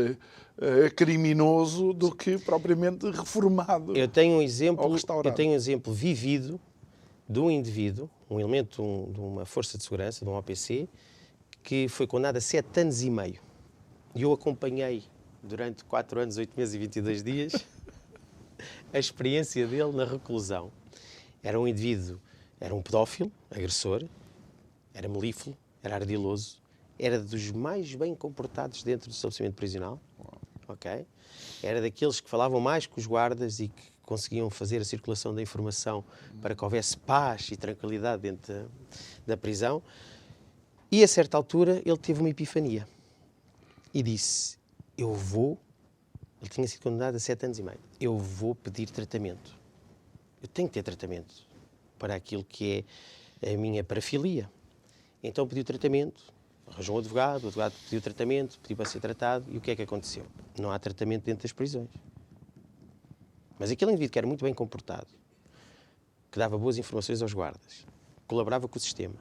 criminoso do que propriamente reformado. Eu tenho um exemplo vivido de um indivíduo, um elemento de uma força de segurança, de um OPC, que foi condenado a 7 anos e meio. E eu acompanhei durante 4 anos, 8 meses e 22 dias a experiência dele na reclusão. Era um indivíduo, era um pedófilo, agressor, era melífluo, era ardiloso, era dos mais bem comportados dentro do estabelecimento prisional. Okay? Era daqueles que falavam mais com os guardas e que conseguiam fazer a circulação da informação para que houvesse paz e tranquilidade dentro da prisão. E a certa altura ele teve uma epifania e disse: ele tinha sido condenado a 7 anos e meio, eu vou pedir tratamento. Eu tenho que ter tratamento para aquilo que é a minha parafilia. Então pediu tratamento, arranjou um advogado, o advogado pediu tratamento, pediu para ser tratado, e o que é que aconteceu? Não há tratamento dentro das prisões. Mas aquele indivíduo que era muito bem comportado, que dava boas informações aos guardas, colaborava com o sistema,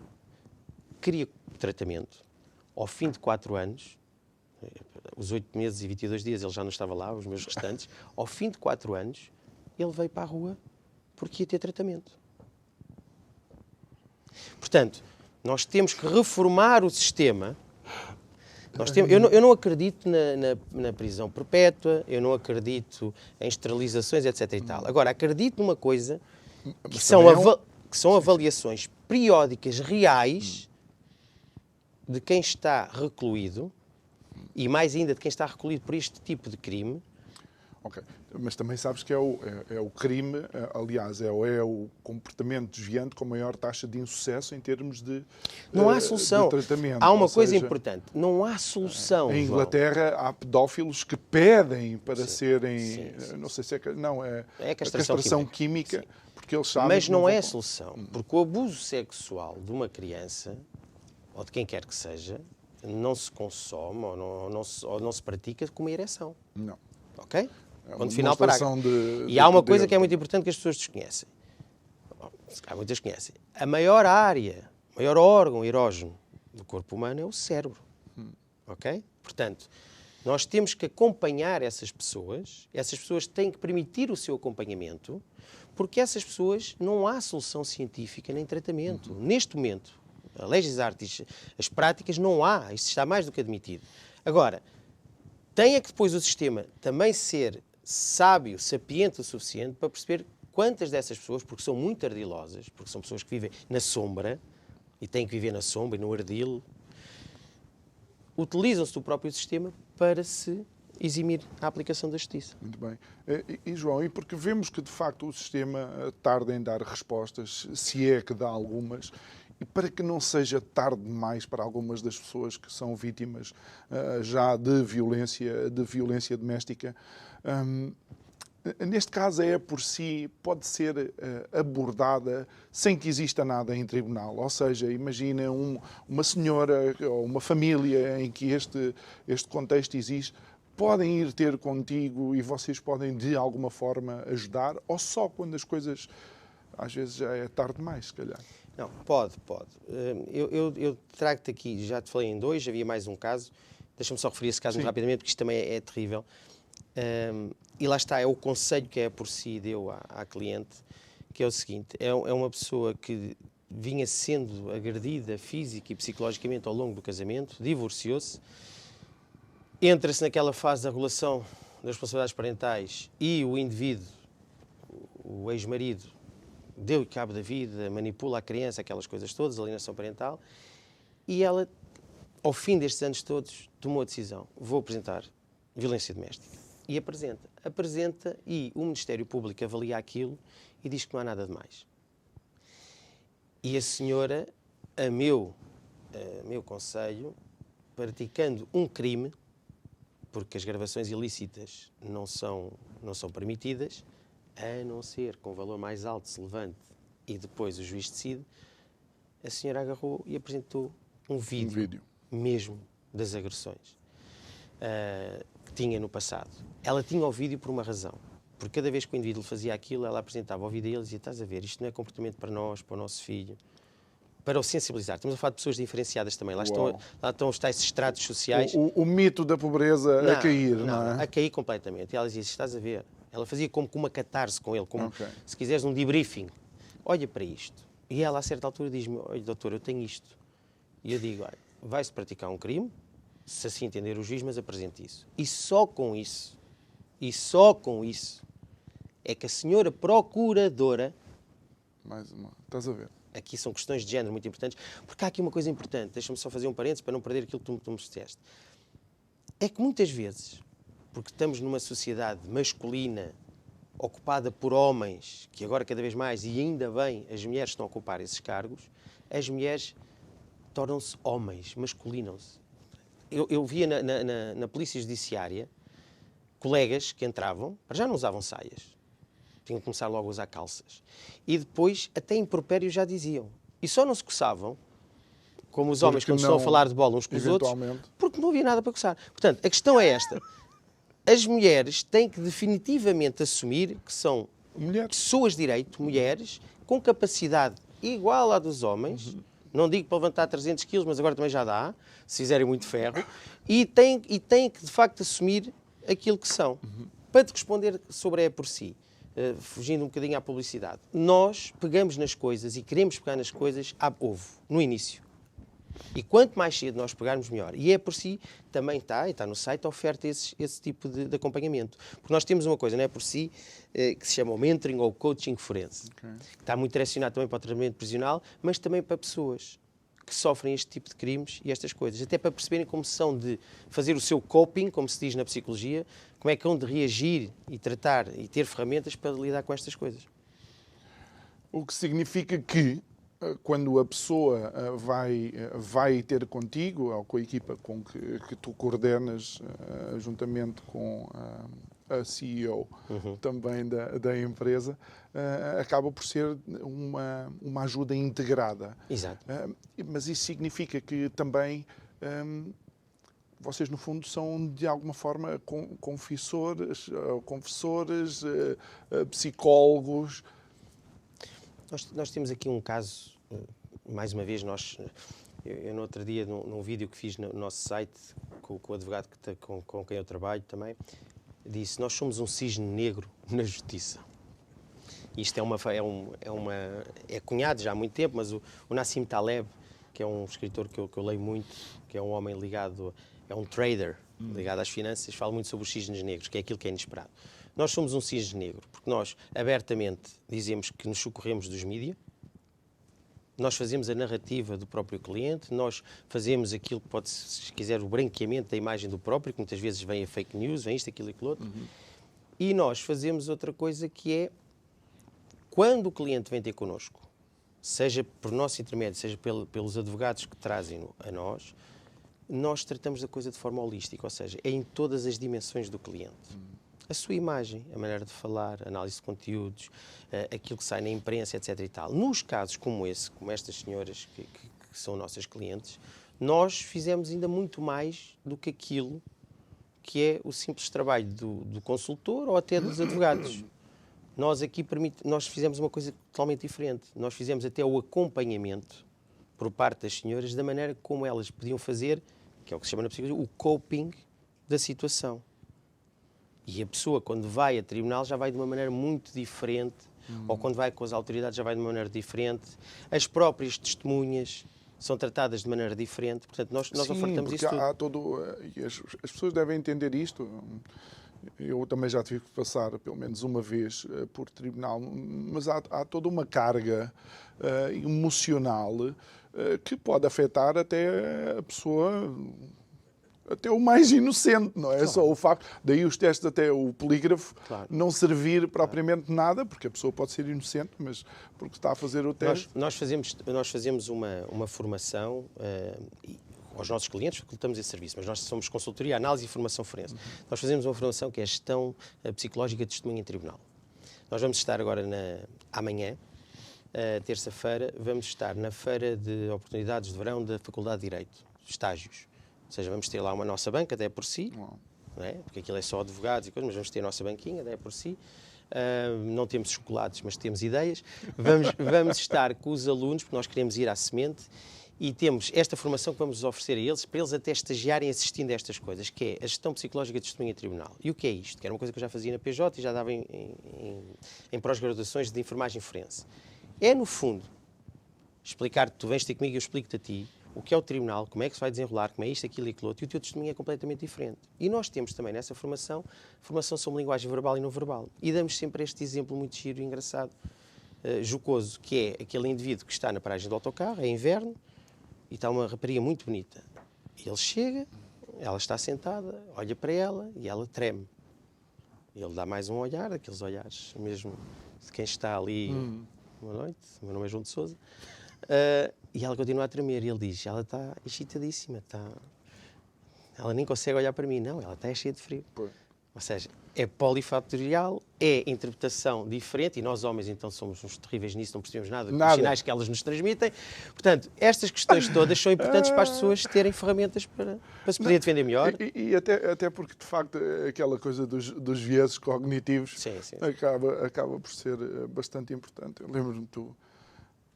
queria tratamento, ao fim de 4 anos, os 8 meses e 22 dias ele já não estava lá, os meus restantes, ao fim de 4 anos, ele veio para a rua porque ia ter tratamento. Portanto, nós temos que reformar o sistema. Eu não acredito na prisão perpétua, eu não acredito em esterilizações, etc. e tal. Agora, acredito numa coisa que são avaliações periódicas reais de quem está recluído, e mais ainda de quem está recolhido por este tipo de crime. Ok, mas também sabes que é o crime, aliás, é o comportamento desviante com maior taxa de insucesso em termos de não há solução. De tratamento. Há uma coisa importante, não há solução. Em Inglaterra há pedófilos que pedem para serem, sim. Não sei se é castração química, porque eles sabem. Mas não é a solução, porque o abuso sexual de uma criança, ou de quem quer que seja, não se consome ou não se pratica com uma ereção. Não. Ok? É Ponto final, parágrafo. E há uma coisa que é muito importante que as pessoas desconhecem. Há muitas conhecem. A maior área, o maior órgão erógeno do corpo humano é o cérebro. Ok? Portanto, nós temos que acompanhar essas pessoas têm que permitir o seu acompanhamento, porque essas pessoas não há solução científica nem tratamento. Neste momento, a legis artis, as práticas, não há. Isto está mais do que admitido. Agora, tem é que depois o sistema também ser sábio, sapiente o suficiente para perceber quantas dessas pessoas, porque são muito ardilosas, porque são pessoas que vivem na sombra, e têm que viver na sombra e no ardil, utilizam-se do próprio sistema para se eximir a aplicação da justiça. Muito bem. E João, e porque vemos que de facto o sistema tarda em dar respostas, se é que dá algumas, e para que não seja tarde demais para algumas das pessoas que são vítimas já de violência doméstica, neste caso por si pode ser abordada sem que exista nada em tribunal. Ou seja, imagina uma senhora ou uma família em que este contexto existe. podem ir ter contigo e vocês podem de alguma forma ajudar, ou só quando as coisas às vezes já é tarde demais, se calhar? Não, pode. Eu trago-te aqui, já te falei em 2, havia mais um caso. Deixa-me só referir esse caso muito rapidamente, porque isto também é terrível. E lá está, é o conselho que a Por Si deu à cliente, que é o seguinte, é uma pessoa que vinha sendo agredida física e psicologicamente ao longo do casamento, divorciou-se, entra-se naquela fase da regulação das responsabilidades parentais e o indivíduo, o ex-marido, deu-lhe cabo da vida, manipula a criança, aquelas coisas todas, alienação parental, e ela, ao fim destes anos todos, tomou a decisão, vou apresentar violência doméstica. E apresenta e o Ministério Público avalia aquilo e diz que não há nada de mais. E a senhora, a meu conselho, praticando um crime, porque as gravações ilícitas não são permitidas, a não ser com valor mais alto se levante e depois o juiz decide, a senhora agarrou e apresentou um vídeo. Mesmo das agressões que tinha no passado. Ela tinha o vídeo por uma razão. Porque cada vez que o indivíduo fazia aquilo, ela apresentava o vídeo a ele e dizia, estás a ver, isto não é comportamento para nós, para o nosso filho. Para o sensibilizar. Estamos a falar de pessoas diferenciadas também. Lá estão os tais estratos sociais. O mito da pobreza a cair, não é? A cair completamente. E ela dizia, estás a ver. Ela fazia como uma catarse com ele, como se quiseres um debriefing. Olha para isto. E ela, a certa altura, diz-me, olha, doutor, eu tenho isto. E eu digo, olha, vai-se praticar um crime, se assim entender o juiz, mas apresente isso. E só com isso, é que a senhora procuradora... Mais uma, estás a ver? Aqui são questões de género muito importantes, porque há aqui uma coisa importante, deixa-me só fazer um parênteses para não perder aquilo que tu me disseste. É que muitas vezes, porque estamos numa sociedade masculina, ocupada por homens, que agora cada vez mais, e ainda bem, as mulheres estão a ocupar esses cargos, as mulheres tornam-se homens, masculinam-se. Eu via na polícia judiciária colegas que entravam, já não usavam saias, tinham que começar logo a usar calças. E depois, até impropérios já diziam. E só não se coçavam, como os homens quando estão a falar de bola uns com os outros, porque não havia nada para coçar. Portanto, a questão é esta. As mulheres têm que definitivamente assumir que são pessoas de direito, mulheres, com capacidade igual à dos homens. Não digo para levantar 300 quilos, mas agora também já dá, se fizerem muito ferro. E têm que, de facto, assumir aquilo que são. Para te responder sobre a Por Si, fugindo um bocadinho à publicidade, nós pegamos nas coisas e queremos pegar nas coisas a ovo, no início. E quanto mais cedo nós pegarmos, melhor. E a Por Si também está no site, oferta esse tipo de acompanhamento. Porque nós temos uma coisa, não é Por Si, que se chama o mentoring ou coaching forense, que está muito direcionado também para o tratamento prisional, mas também para pessoas que sofrem este tipo de crimes e estas coisas. Até para perceberem como são de fazer o seu coping, como se diz na psicologia, como é que hão de reagir e tratar e ter ferramentas para lidar com estas coisas. O que significa que, quando a pessoa vai ter contigo, ou com a equipa com que tu coordenas, juntamente com a CEO também da empresa, acaba por ser uma ajuda integrada. Exato. Mas isso significa que também vocês, no fundo, são, de alguma forma, confessores, psicólogos. Nós temos aqui um caso, mais uma vez, eu no outro dia, num vídeo que fiz no nosso site, com o advogado com quem eu trabalho também, disse, nós somos um cisne negro na justiça. Isto é cunhado já há muito tempo, mas o Nassim Taleb, que é um escritor que eu leio muito, que é um homem ligado, é um trader ligado às finanças, fala muito sobre os cisnes negros, que é aquilo que é inesperado. Nós somos um cisne negro, porque nós abertamente dizemos que nos socorremos dos mídias, nós fazemos a narrativa do próprio cliente, nós fazemos aquilo que pode, se quiser, o branqueamento da imagem do próprio, que muitas vezes vem a fake news, vem isto, aquilo e aquilo outro. E nós fazemos outra coisa que é, quando o cliente vem ter connosco, seja por nosso intermédio, seja pelos advogados que trazem a nós tratamos da coisa de forma holística, ou seja, é em todas as dimensões do cliente. A sua imagem, a maneira de falar, a análise de conteúdos, aquilo que sai na imprensa, etc. e tal. Nos casos como esse, como estas senhoras que são nossas clientes, nós fizemos ainda muito mais do que aquilo que é o simples trabalho do consultor ou até dos advogados. Nós aqui nós fizemos uma coisa totalmente diferente. Nós fizemos até o acompanhamento por parte das senhoras da maneira como elas podiam fazer, que é o que se chama na psicologia, o coping da situação. E a pessoa, quando vai a tribunal, já vai de uma maneira muito diferente, ou quando vai com as autoridades, já vai de uma maneira diferente. As próprias testemunhas são tratadas de maneira diferente. Portanto, nós ofertamos isso tudo. Há todo, e as pessoas devem entender isto. Eu também já tive que passar, pelo menos uma vez, por tribunal, mas há toda uma carga emocional que pode afetar até a pessoa, até o mais inocente, não é? Claro. Só o facto, daí os testes até o polígrafo, claro, não servir propriamente nada, porque a pessoa pode ser inocente, mas porque está a fazer o teste. Nós fazemos uma formação aos nossos clientes, facultamos esse serviço, mas nós somos consultoria, análise e formação forense. Nós fazemos uma formação que é a gestão psicológica de testemunha em tribunal. Nós vamos estar agora amanhã, terça-feira, vamos estar na Feira de Oportunidades de Verão da Faculdade de Direito, estágios. Ou seja, vamos ter lá uma nossa banca, até por si, não é? Porque aquilo é só advogados e coisas, mas vamos ter a nossa banquinha, até por si. Não temos chocolates, mas temos ideias. Vamos estar com os alunos, porque nós queremos ir à semente, e temos esta formação que vamos oferecer a eles, para eles até estagiarem assistindo a estas coisas, que é a gestão psicológica de testemunha em tribunal. E o que é isto? Que era uma coisa que eu já fazia na PJ e já dava em pós-graduações de enfermagem forense. É, no fundo, explicar-te, tu vens ter comigo e eu explico-te a ti, o que é o tribunal, como é que se vai desenrolar, como é isto, aquilo e aquilo outro, e o teu testemunho é completamente diferente. E nós temos também nessa formação sobre linguagem verbal e não verbal. E damos sempre este exemplo muito giro e engraçado, jocoso, que é aquele indivíduo que está na paragem do autocarro, é inverno, e está uma rapariga muito bonita. Ele chega, ela está sentada, olha para ela e ela treme. Ele dá mais um olhar, aqueles olhares mesmo de quem está ali. Boa noite, o meu nome é João de Sousa. E ela continua a tremer e ele diz, ela está excitadíssima, ela nem consegue olhar para mim. Não, ela está cheia de frio. Pô. Ou seja, é polifatorial, é interpretação diferente, e nós homens então somos uns terríveis nisso, não percebemos nada dos sinais que elas nos transmitem. Portanto, estas questões todas são importantes para as pessoas terem ferramentas para se poderem defender melhor. E até porque, de facto, aquela coisa dos vieses cognitivos sim. Acaba por ser bastante importante. Eu lembro-me, tu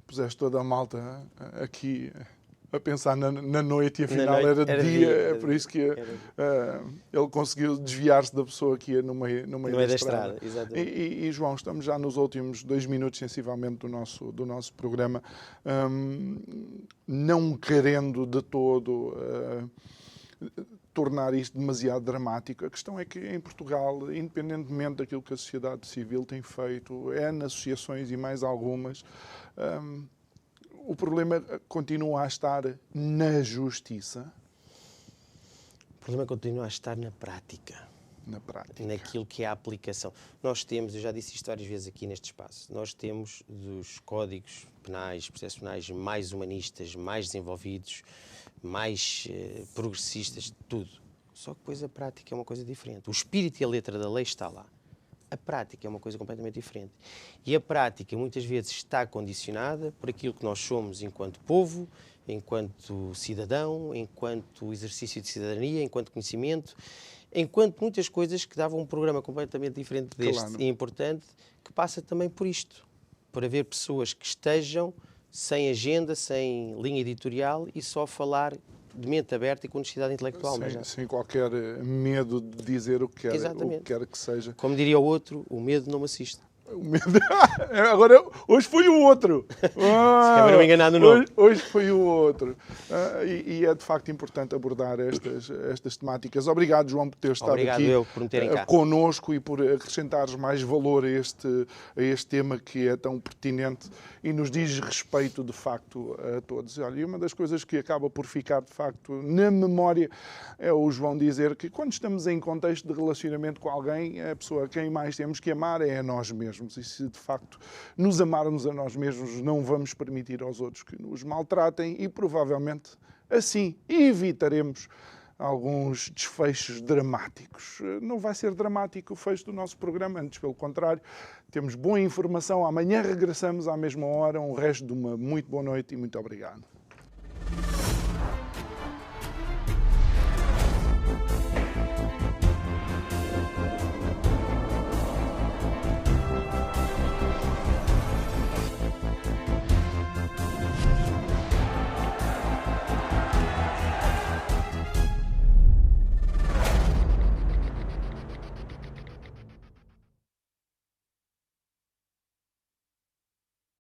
puseste toda a malta aqui a pensar na noite e afinal era dia, é por isso que ele conseguiu desviar-se da pessoa que ia no meio da estrada. Exatamente. E João, estamos já nos últimos 2 minutos sensivelmente do nosso programa, não querendo de todo tornar isto demasiado dramático. A questão é que em Portugal, independentemente daquilo que a sociedade civil tem feito, nas associações e mais algumas, o problema continua a estar na justiça? O problema continua a estar na prática. Na prática. Naquilo que é a aplicação. Nós temos, eu já disse isto várias vezes aqui neste espaço, nós temos dos códigos penais, processuais mais humanistas, mais desenvolvidos, mais progressistas, tudo. Só que depois a prática é uma coisa diferente. O espírito e a letra da lei está lá. A prática é uma coisa completamente diferente. E a prática muitas vezes está condicionada por aquilo que nós somos enquanto povo, enquanto cidadão, enquanto exercício de cidadania, enquanto conhecimento, enquanto muitas coisas que davam um programa completamente diferente deste, claro, e importante, que passa também por isto. Por haver pessoas que estejam sem agenda, sem linha editorial e só falar de mente aberta e com honestidade intelectual. Sem qualquer medo de dizer o que quer que seja. Como diria o outro, o medo não me assiste. O medo... Agora, hoje foi o outro. Se calhar não me enganar no nome. Hoje foi o outro. E é de facto importante abordar estas temáticas. Obrigado, João, por ter estado aqui por me terem cá connosco e por acrescentares mais valor a este tema que é tão pertinente e nos diz respeito, de facto, a todos. Olha, e uma das coisas que acaba por ficar, de facto, na memória é o João dizer que quando estamos em contexto de relacionamento com alguém, a pessoa a quem mais temos que amar é a nós mesmos. E se, de facto, nos amarmos a nós mesmos, não vamos permitir aos outros que nos maltratem e, provavelmente, assim, evitaremos alguns desfechos dramáticos. Não vai ser dramático o fecho do nosso programa, antes pelo contrário. Temos boa informação. Amanhã regressamos à mesma hora. Um resto de uma muito boa noite e muito obrigado.